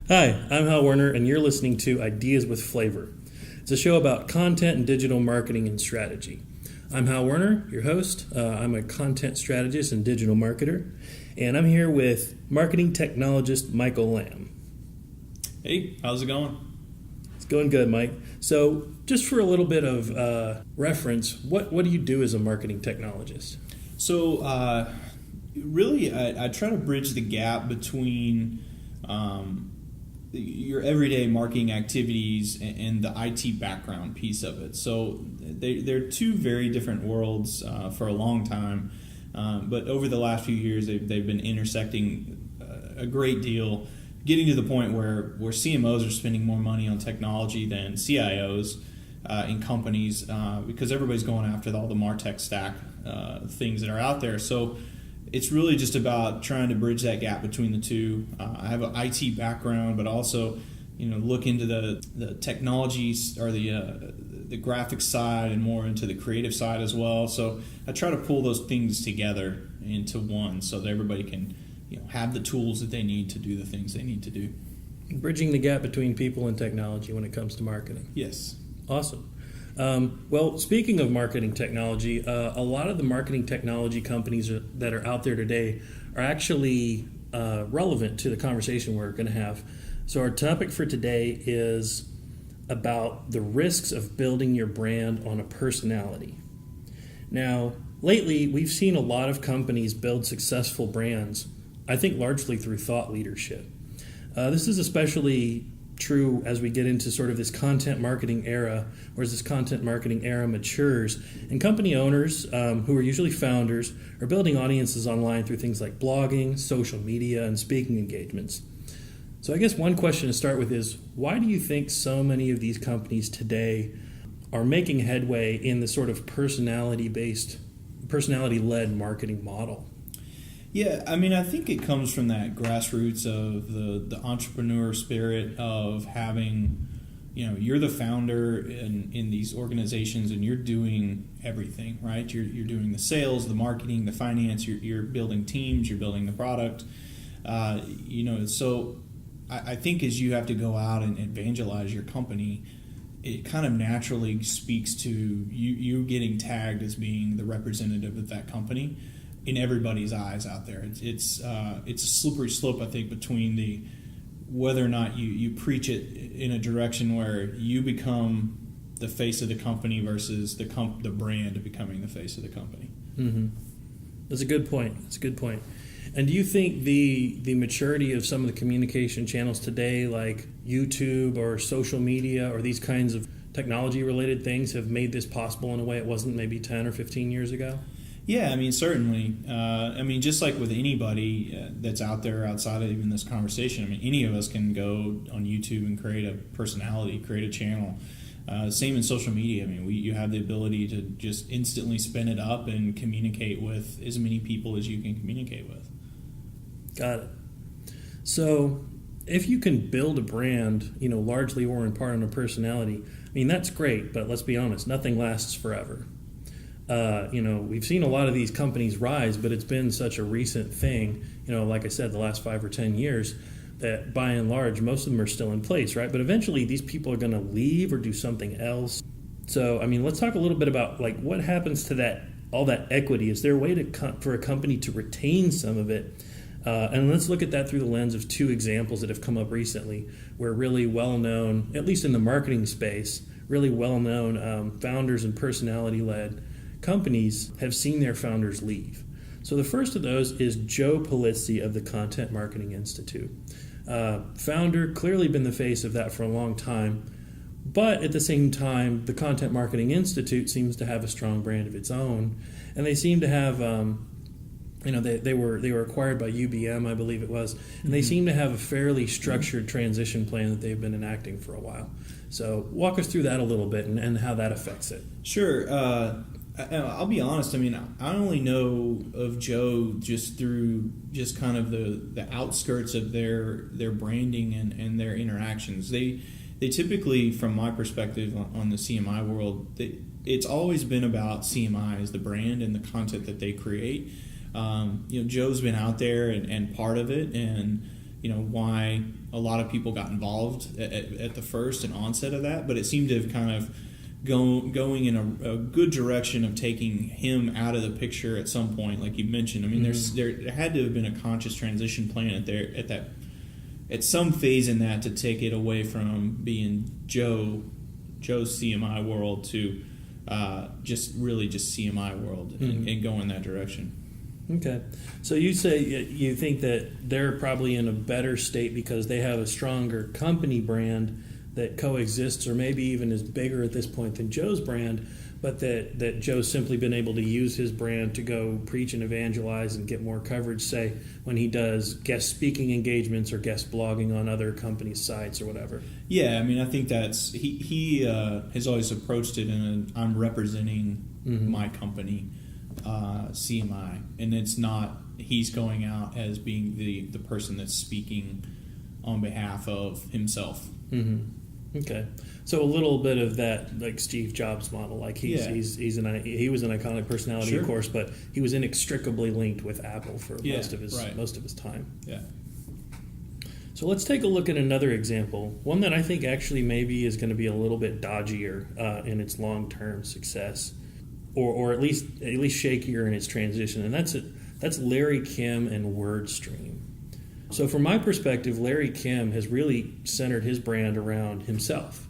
Hi, I'm Hal Werner, and you're listening to Ideas with Flavor. It's a show about content and digital marketing and strategy. I'm Hal Werner, your host. I'm a content strategist and digital marketer, and I'm here with marketing technologist MichaelLamb. Hey, how's it going? It's going good, Mike. So, just for a little bit of reference, what do you do as a marketing technologist? So, really, I try to bridge the gap between your everyday marketing activities and the IT background piece of it. So they're two very different worlds for a long time, but over the last few years they've been intersecting a great deal, getting to the point where CMOs are spending more money on technology than CIOs in companies because everybody's going after all the MarTech stack things that are out there. So it's really just about trying to bridge that gap between the two. I have an IT background, but also, look into the technologies or the graphics side and more into the creative side as well. So I try to pull those things together into one, so that everybody can, have the tools that they need to do the things they need to do. Bridging the gap between people and technology when it comes to marketing. Yes. Awesome. Well, speaking of marketing technology, a lot of the marketing technology companies that are out there today are actually relevant to the conversation we're going to have. So our topic for today is about the risks of building your brand on a personality. Now, lately, we've seen a lot of companies build successful brands, I think largely through thought leadership. This is especially true as we get into sort of this content marketing era, or as this content marketing era matures, and company owners, who are usually founders, are building audiences online through things like blogging, social media, and speaking engagements. So I guess one question to start with is, why do you think so many of these companies today are making headway in the sort of personality-led marketing model? Yeah, I think it comes from that grassroots of the entrepreneur spirit of having, you're the founder in these organizations and you're doing everything, right? You're doing the sales, the marketing, the finance, you're building teams, you're building the product. So I think as you have to go out and evangelize your company, it kind of naturally speaks to you getting tagged as being the representative of that company in everybody's eyes out there. It's a slippery slope, I think, between whether or not you preach it in a direction where you become the face of the company versus the brand becoming the face of the company. Mm-hmm. That's a good point. And do you think the maturity of some of the communication channels today, like YouTube or social media or these kinds of technology-related things, have made this possible in a way it wasn't maybe 10 or 15 years ago? Yeah, certainly. Just like with anybody that's out there outside of even this conversation, any of us can go on YouTube and create a personality, create a channel. Same in social media. You have the ability to just instantly spin it up and communicate with as many people as you can communicate with. Got it. So if you can build a brand, largely or in part on a personality, that's great, but let's be honest, nothing lasts forever. We've seen a lot of these companies rise, but it's been such a recent thing, like I said, the last 5 or 10 years, that by and large, most of them are still in place, right? But eventually these people are going to leave or do something else. So, let's talk a little bit about what happens to all that equity. Is there a way for a company to retain some of it? And let's look at that through the lens of 2 examples that have come up recently, where really well-known, at least in the marketing space, really well-known founders and personality-led companies have seen their founders leave. So the first of those is Joe Pulizzi of the Content Marketing Institute. Founder, clearly been the face of that for a long time, but at the same time, the Content Marketing Institute seems to have a strong brand of its own, and they seem to have, they were acquired by UBM, I believe it was, and they seem to have a fairly structured transition plan that they've been enacting for a while. So walk us through that a little bit and how that affects it. Sure. I'll be honest. I only know of Joe just through just kind of the outskirts of their branding and their interactions. They typically, from my perspective on the CMI world, it's always been about CMI as the brand and the content that they create. Joe's been out there and part of it, and why a lot of people got involved at the first and onset of that, but it seemed to have kind of going in a good direction of taking him out of the picture at some point, like you mentioned. I mean, there had to have been a conscious transition plan at some phase in that to take it away from being Joe's CMI world to just CMI world and go in that direction. Okay. So you say you think that they're probably in a better state because they have a stronger company brand that coexists or maybe even is bigger at this point than Joe's brand, but that Joe's simply been able to use his brand to go preach and evangelize and get more coverage, say, when he does guest speaking engagements or guest blogging on other companies' sites or whatever. Yeah, I mean, I think that's he has always approached it in I'm representing my company, CMI, and it's not he's going out as being the person that's speaking on behalf of himself. Okay, so a little bit of that, like Steve Jobs model, like he was an iconic personality, of course, but he was inextricably linked with Apple for most of his time. Yeah. So let's take a look at another example, one that I think actually maybe is going to be a little bit dodgier in its long-term success, or at least shakier in its transition, and that's Larry Kim and WordStream. So from my perspective, Larry Kim has really centered his brand around himself.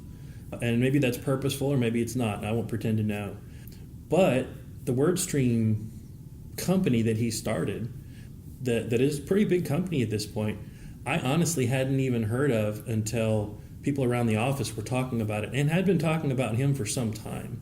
And maybe that's purposeful or maybe it's not. I won't pretend to know. But the WordStream company that he started, that is a pretty big company at this point, I honestly hadn't even heard of until people around the office were talking about it and had been talking about him for some time.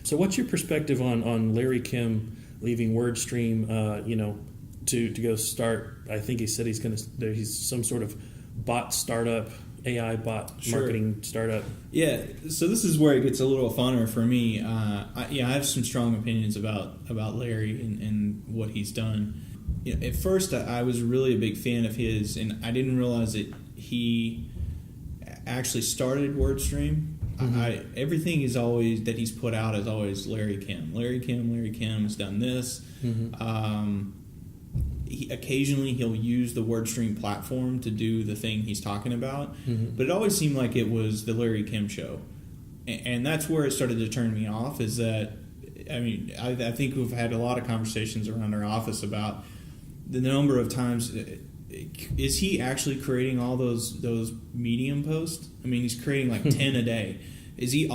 So what's your perspective on Larry Kim leaving WordStream, to go start? I think he said he's some sort of bot startup, AI bot marketing startup. Yeah, so this is where it gets a little funner for me. I have some strong opinions about Larry and what he's done. At first, I was really a big fan of his, and I didn't realize that he actually started WordStream. Everything is always that he's put out is always Larry Kim. Larry Kim has done this. Occasionally he'll use the WordStream platform to do the thing he's talking about, but it always seemed like it was the Larry Kim show, and that's where it started to turn me off. Is that, I mean, I think we've had a lot of conversations around our office about the number of times. Is he actually creating all those Medium posts? I mean, he's creating like 10 a day. Is he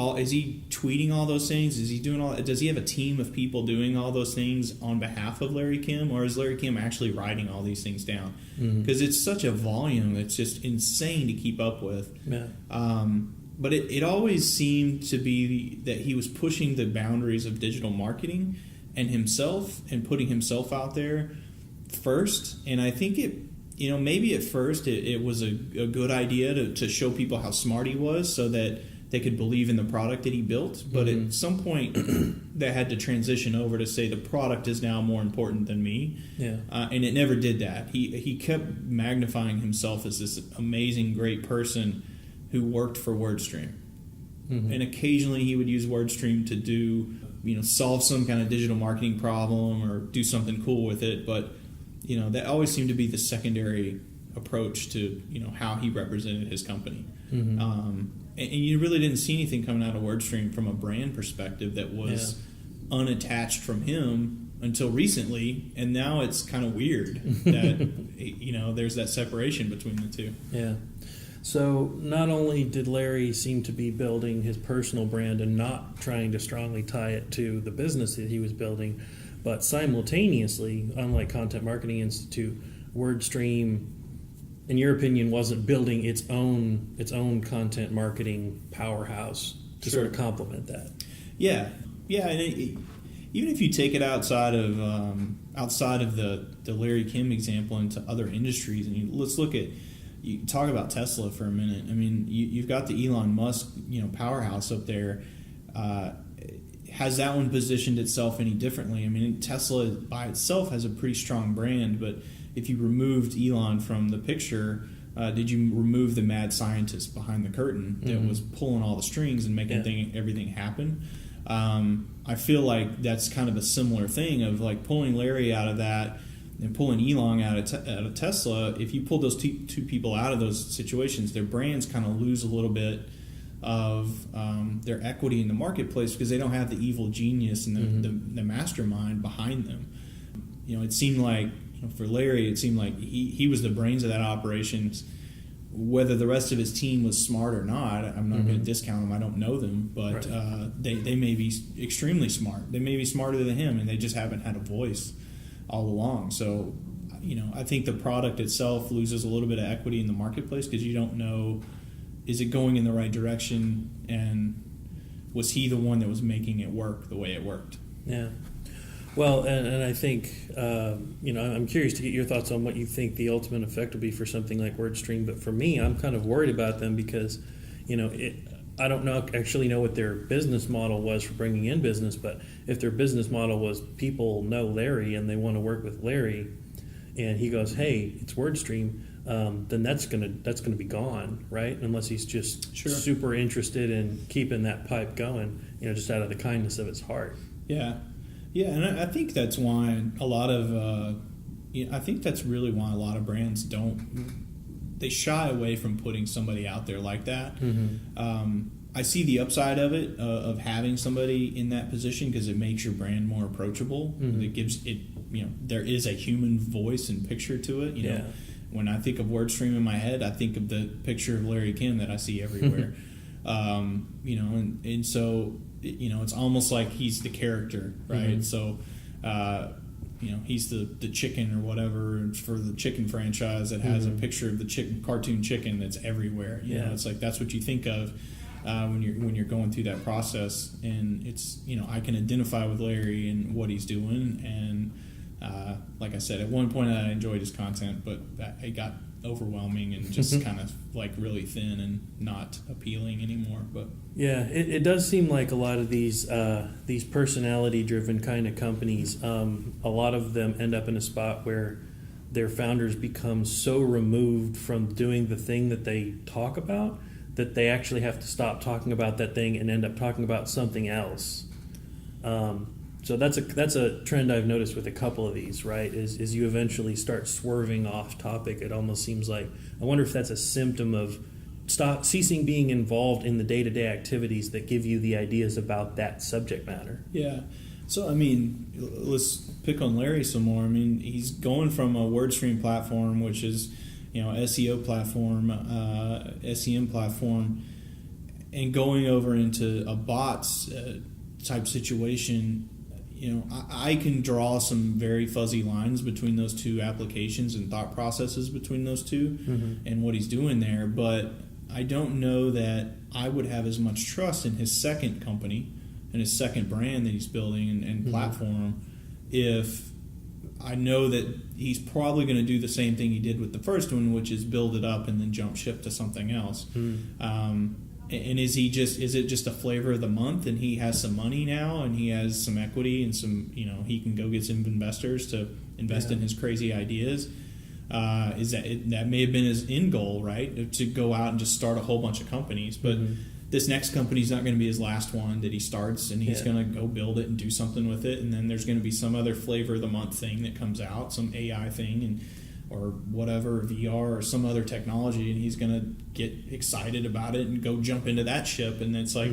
tweeting all those things? Is he doing all? Does he have a team of people doing all those things on behalf of Larry Kim, or is Larry Kim actually writing all these things down? Because it's such a volume; it's just insane to keep up with. Yeah. But it always seemed to be that he was pushing the boundaries of digital marketing and himself and putting himself out there first. And I think maybe at first it was a good idea to show people how smart he was, so that they could believe in the product that he built, but at some point that had to transition over to say the product is now more important than me. Yeah. And it never did that. He kept magnifying himself as this amazing, great person who worked for WordStream. And occasionally he would use WordStream to do, solve some kind of digital marketing problem or do something cool with it. But, that always seemed to be the secondary approach to, how he represented his company. And you really didn't see anything coming out of WordStream from a brand perspective that was unattached from him until recently, and now it's kind of weird that there's that separation between the two. Yeah. So not only did Larry seem to be building his personal brand and not trying to strongly tie it to the business that he was building, but simultaneously, unlike Content Marketing Institute, WordStream, in your opinion, wasn't building its own content marketing powerhouse to sort of complement that. Yeah, and even if you take it outside of the Larry Kim example into other industries, and let's look at, you talk about Tesla for a minute. I mean, you've got the Elon Musk powerhouse up there. Has that one positioned itself any differently? I mean, Tesla by itself has a pretty strong brand, but if you removed Elon from the picture, did you remove the mad scientist behind the curtain that was pulling all the strings and making everything happen? I feel like that's kind of a similar thing of like pulling Larry out of that and pulling Elon out of Tesla, if you pull those two people out of those situations, their brands kind of lose a little bit of their equity in the marketplace because they don't have the evil genius and the mastermind behind them. It seemed like, for Larry, it seemed like he was the brains of that operation. Whether the rest of his team was smart or not, I'm not going to discount them. I don't know them, but right. They may be extremely smart. They may be smarter than him, and they just haven't had a voice all along. So, I think the product itself loses a little bit of equity in the marketplace because you don't know, is it going in the right direction, and was he the one that was making it work the way it worked? Yeah. Well, and I think, I'm curious to get your thoughts on what you think the ultimate effect will be for something like WordStream. But for me, I'm kind of worried about them because, I don't actually know what their business model was for bringing in business. But if their business model was people know Larry and they want to work with Larry, and he goes, hey, it's WordStream, then that's gonna be gone, right? Unless he's just super interested in keeping that pipe going, just out of the kindness of his heart. Yeah. Yeah, and I think that's why a lot of, I think that's really why a lot of brands they shy away from putting somebody out there like that. I see the upside of it, of having somebody in that position because it makes your brand more approachable. It gives it, there is a human voice and picture to it. You know, when I think of WordStream in my head, I think of the picture of Larry Kim that I see everywhere. And so, it's almost like he's the character, right? So, he's the chicken or whatever for the chicken franchise that has a picture of the cartoon chicken that's everywhere. You know, it's like that's what you think of when you're going through that process. And it's, I can identify with Larry and what he's doing. And like I said, at one point I enjoyed his content, but it got overwhelming and just kind of like really thin and not appealing anymore. But yeah, it does seem like a lot of these personality driven kind of companies, a lot of them end up in a spot where their founders become so removed from doing the thing that they talk about that they actually have to stop talking about that thing and end up talking about something else. So that's a trend I've noticed with a couple of these, right? Is you eventually start swerving off topic. It almost seems like, I wonder if that's a symptom of ceasing being involved in the day-to-day activities that give you the ideas about that subject matter. Yeah. So, let's pick on Larry some more. He's going from a WordStream platform, which is, SEO platform, SEM platform, and going over into a bots type situation. I can draw some very fuzzy lines between those two applications and thought processes between those two and what he's doing there. But I don't know that I would have as much trust in his second company and his second brand that he's building and platform if I know that he's probably going to do the same thing he did with the first one, which is build it up and then jump ship to something else. And is it just a flavor of the month and he has some money now and he has some equity and some, he can go get some investors to invest in his crazy ideas? That may have been his end goal, right? To go out and just start a whole bunch of companies. But this next company is not going to be his last one that he starts, and he's going to go build it and do something with it. And then there's going to be some other flavor of the month thing that comes out, some AI thing or whatever, VR or some other technology, and he's going to get excited about it and go jump into that ship. And it's like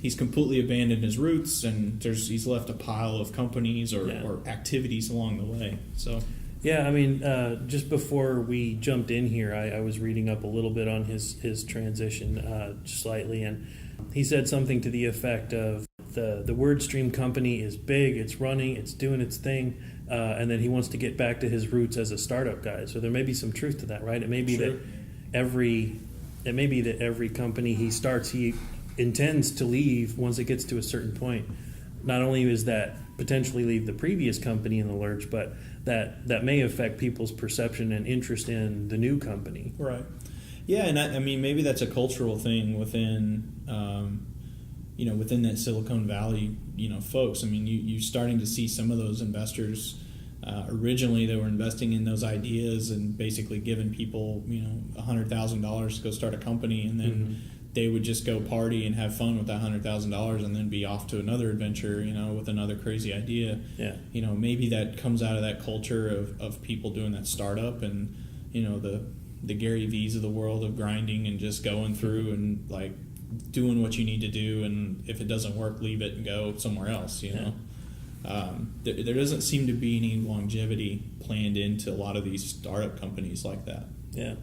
he's completely abandoned his roots, and he's left a pile of companies or activities along the way. So. Yeah, just before we jumped in here, I was reading up a little bit on his transition slightly, and he said something to the effect of the WordStream company is big, it's running, it's doing its thing, and then he wants to get back to his roots as a startup guy. So there may be some truth to that, right? It may be that every company he starts, he intends to leave once it gets to a certain point. Not only is that potentially leave the previous company in the lurch, but that may affect people's perception and interest in the new company. Right. Yeah, and maybe that's a cultural thing within within that Silicon Valley, folks. You're starting to see some of those investors. Originally, they were investing in those ideas and basically giving people, $100,000 to go start a company, and then they would just go party and have fun with that $100,000 and then be off to another adventure, with another crazy idea. Yeah. Maybe that comes out of that culture of people doing that startup and, the Gary V's of the world of grinding and just going through and like doing what you need to do. And if it doesn't work, leave it and go somewhere else, There doesn't seem to be any longevity planned into a lot of these startup companies like that. Yeah.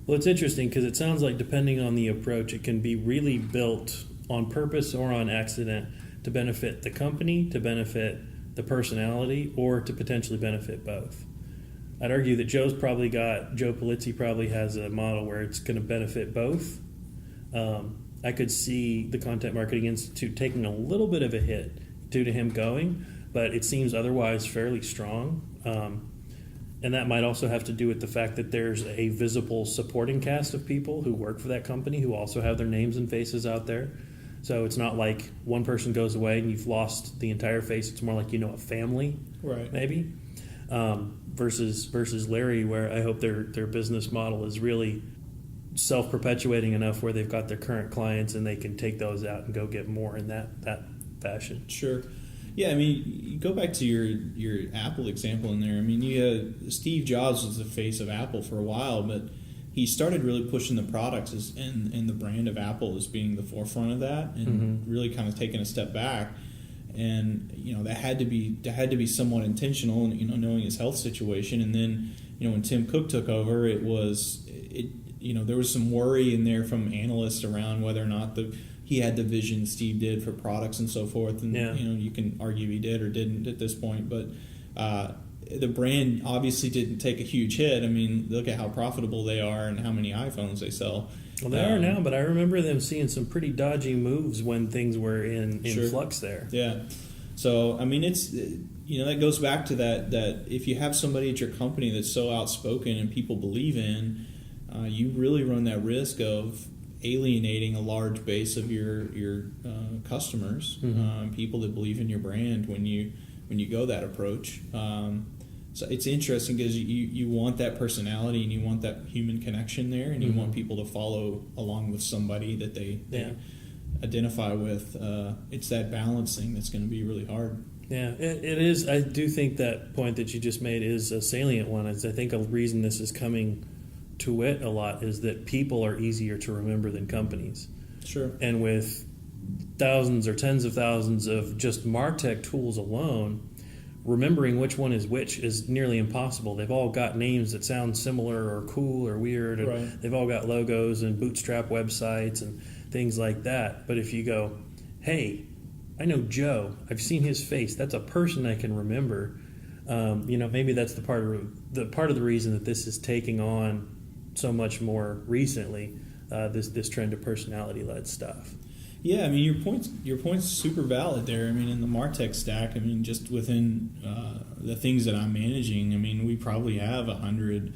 Well, it's interesting because it sounds like depending on the approach, it can be really built on purpose or on accident to benefit the company, to benefit the personality, or to potentially benefit both. I'd argue that Joe Polizzi probably has a model where it's going to benefit both. I could see the Content Marketing Institute taking a little bit of a hit due to him going, but it seems otherwise fairly strong. And that might also have to do with the fact that there's a visible supporting cast of people who work for that company who also have their names and faces out there. So it's not like one person goes away and you've lost the entire face. It's more like a family, right? Maybe. Versus Larry, where I hope their business model is really self-perpetuating enough where they've got their current clients and they can take those out and go get more in that fashion. Sure. Yeah, you go back to your Apple example in there. You had Steve Jobs was the face of Apple for a while, but he started really pushing the products and the brand of Apple as being the forefront of that, and really kind of taking a step back. And that had to be somewhat intentional, knowing his health situation. And then when Tim Cook took over, there was some worry in there from analysts around whether or not he had the vision Steve did for products and so forth. And you can argue he did or didn't at this point, but the brand obviously didn't take a huge hit. Look at how profitable they are and how many iPhones they sell. Well, they are now, but I remember them seeing some pretty dodgy moves when things were in Sure. flux there. Yeah. So, it's, that goes back to that if you have somebody at your company that's so outspoken and people believe in, you really run that risk of alienating a large base of your customers, people that believe in your brand when you go that approach. So it's interesting because you want that personality and you want that human connection there, and you want people to follow along with somebody that they identify with. It's that balancing that's going to be really hard. Yeah, it is. I do think that point that you just made is a salient one. I think a reason this is coming to it a lot is that people are easier to remember than companies. Sure. And with thousands or tens of thousands of just MarTech tools alone, remembering which one is which is nearly impossible. They've all got names that sound similar or cool or weird. And right. They've all got logos and bootstrap websites and things like that. But if you go, hey, I know Joe. I've seen his face. That's a person I can remember. Maybe that's the part of the reason that this is taking on so much more recently. This trend of personality-led stuff. Yeah, your point's super valid there. In the MarTech stack, just within the things that I'm managing, we probably have 100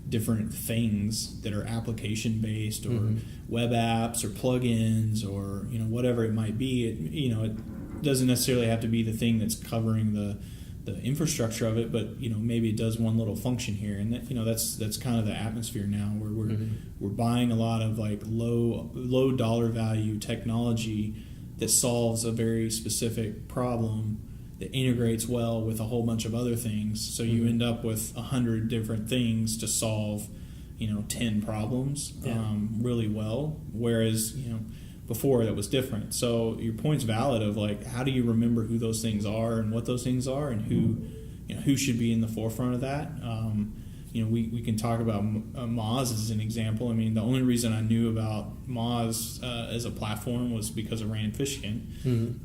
different things that are application-based or web apps or plugins or whatever it might be. It doesn't necessarily have to be the thing that's covering the infrastructure of it, but maybe it does one little function here, and that's kind of the atmosphere now where we're buying a lot of like low dollar value technology that solves a very specific problem that integrates well with a whole bunch of other things. So you end up with 100 different things to solve 10 problems really well, whereas before that was different. So your point's valid of like, how do you remember who those things are and what those things are and who should be in the forefront of that. We can talk about Moz as an example. The only reason I knew about Moz as a platform was because of Rand Fishkin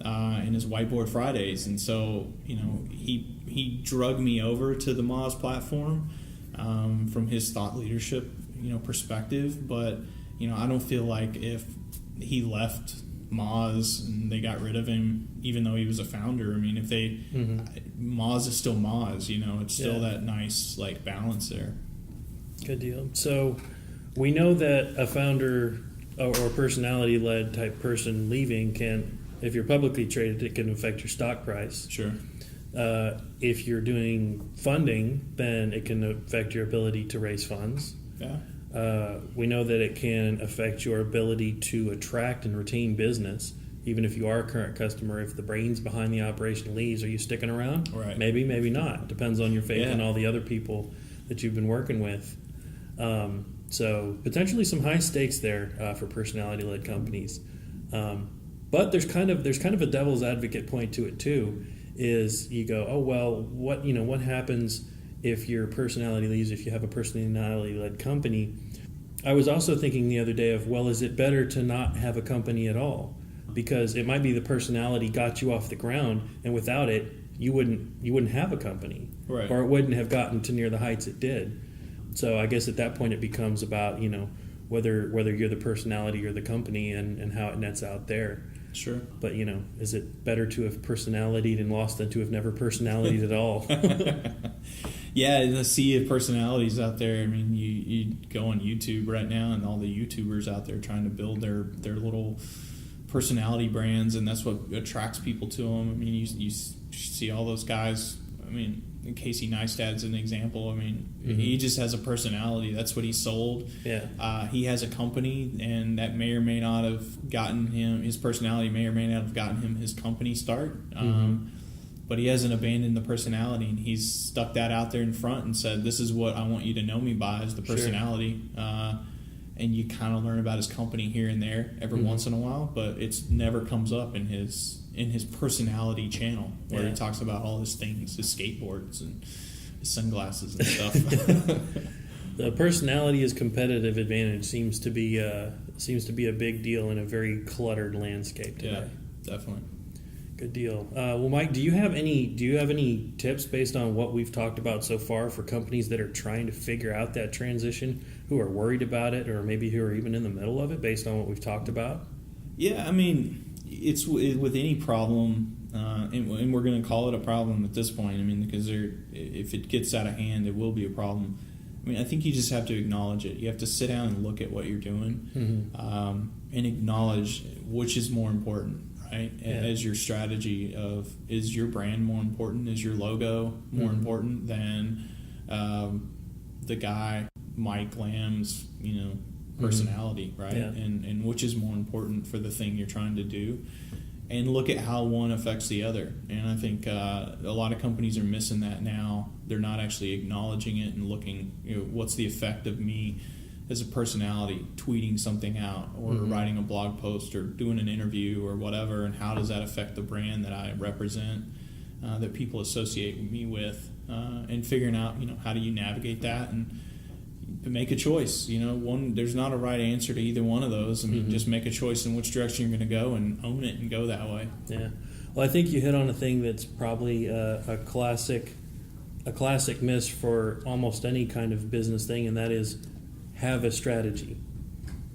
and his Whiteboard Fridays, and so he drugged me over to the Moz platform from his thought leadership perspective. But I don't feel like if he left Moz and they got rid of him, even though he was a founder. If they Moz is still Moz, it's still that nice like balance there. Good deal. So we know that a founder or personality-led type person leaving can, if you're publicly traded, it can affect your stock price. Sure. If you're doing funding, then it can affect your ability to raise funds. Yeah. We know that it can affect your ability to attract and retain business. Even if you are a current customer, if the brains behind the operation leaves, are you sticking around? Right. Maybe, maybe not. Depends on your faith Yeah. in all the other people that you've been working with. So potentially some high stakes there for personality-led companies. But there's kind of a devil's advocate point to it too. Is you go, oh well, what happens if your personality leaves? If you have a personality-led company, I was also thinking the other day of, well, is it better to not have a company at all? Because it might be the personality got you off the ground, and without it, you wouldn't have a company, Right. or it wouldn't have gotten to near the heights it did. So I guess at that point it becomes about whether you're the personality or the company, and how it nets out there. Sure. But is it better to have personalitied and lost than to have never personalitied at all? Yeah, the sea of personalities out there. I mean, you go on YouTube right now, and all the YouTubers out there trying to build their little personality brands, and that's what attracts people to them. I mean, you see all those guys. I mean, Casey Neistat's an example. I mean, he just has a personality. That's what he sold. Yeah. He has a company, and that may or may not have gotten him, his personality may or may not have gotten him his company start. But he hasn't abandoned the personality, and he's stuck that out there in front and said, this is what I want you to know me by, is the personality. Sure. And you kind of learn about his company here and there every once in a while, but it's never comes up in his personality channel where he talks about all his things, his skateboards and his sunglasses and stuff. The personality as competitive advantage seems to be a big deal in a very cluttered landscape today. Yeah, definitely. Good deal. Well, Mike, do you have any tips based on what we've talked about so far for companies that are trying to figure out that transition, who are worried about it, or maybe who are even in the middle of it based on what we've talked about? Yeah, I mean, it's with any problem, and we're going to call it a problem at this point. I mean, because if it gets out of hand, it will be a problem. I mean, I think you just have to acknowledge it. You have to sit down and look at what you're doing, and acknowledge which is more important. Right? Yeah. As your strategy of, is your brand more important? Is your logo more important than the guy MichaelLamb's personality, right? Yeah. And which is more important for the thing you're trying to do? And look at how one affects the other. And I think a lot of companies are missing that now. They're not actually acknowledging it and looking, what's the effect of me as a personality tweeting something out, or writing a blog post, or doing an interview, or whatever, and how does that affect the brand that I represent, that people associate me with, and figuring out how do you navigate that and make a choice. There's not a right answer to either one of those. I mean, just make a choice in which direction you're going to go and own it and go that way. Yeah. Well, I think you hit on a thing that's probably a classic miss for almost any kind of business thing, and that is, have a strategy.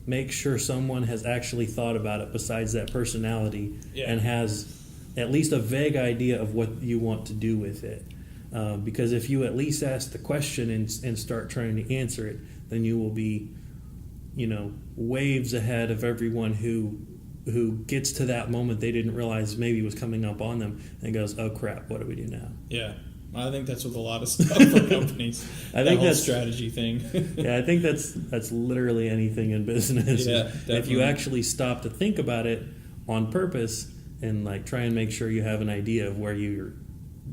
Make sure someone has actually thought about it besides that personality, and has at least a vague idea of what you want to do with it. Because if you at least ask the question and start trying to answer it, then you will be, waves ahead of everyone who gets to that moment they didn't realize maybe was coming up on them and goes, oh crap, what do we do now? Yeah. I think that's with a lot of stuff for companies. I think whole that's strategy thing. Yeah, I think that's literally anything in business. Yeah, definitely. If you actually stop to think about it on purpose and try and make sure you have an idea of where you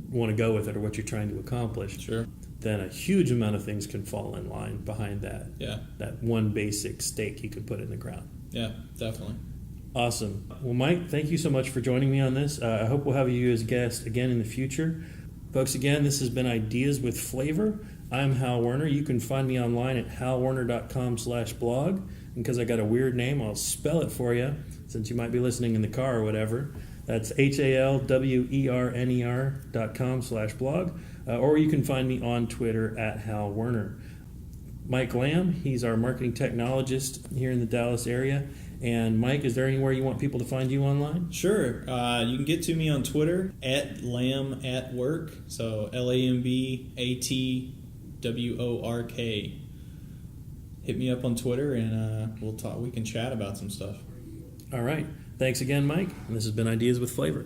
want to go with it or what you're trying to accomplish, sure, then a huge amount of things can fall in line behind that. Yeah, that one basic stake you could put in the ground. Yeah, definitely. Awesome. Well, Mike, thank you so much for joining me on this. I hope we'll have you as a guest again in the future. Folks, again, this has been Ideas with Flavor. I'm Hal Werner. You can find me online at halwerner.com/blog. And because I got a weird name, I'll spell it for you, since you might be listening in the car or whatever. That's halwerner.com/blog. Or you can find me on Twitter at Hal Werner. MichaelLamb, he's our marketing technologist here in the Dallas area. And Mike, is there anywhere you want people to find you online? Sure. You can get to me on Twitter at @LambAtWork. So LAMBATWORK. Hit me up on Twitter and we'll talk. We can chat about some stuff. All right. Thanks again, Mike. And this has been Ideas with Flavor.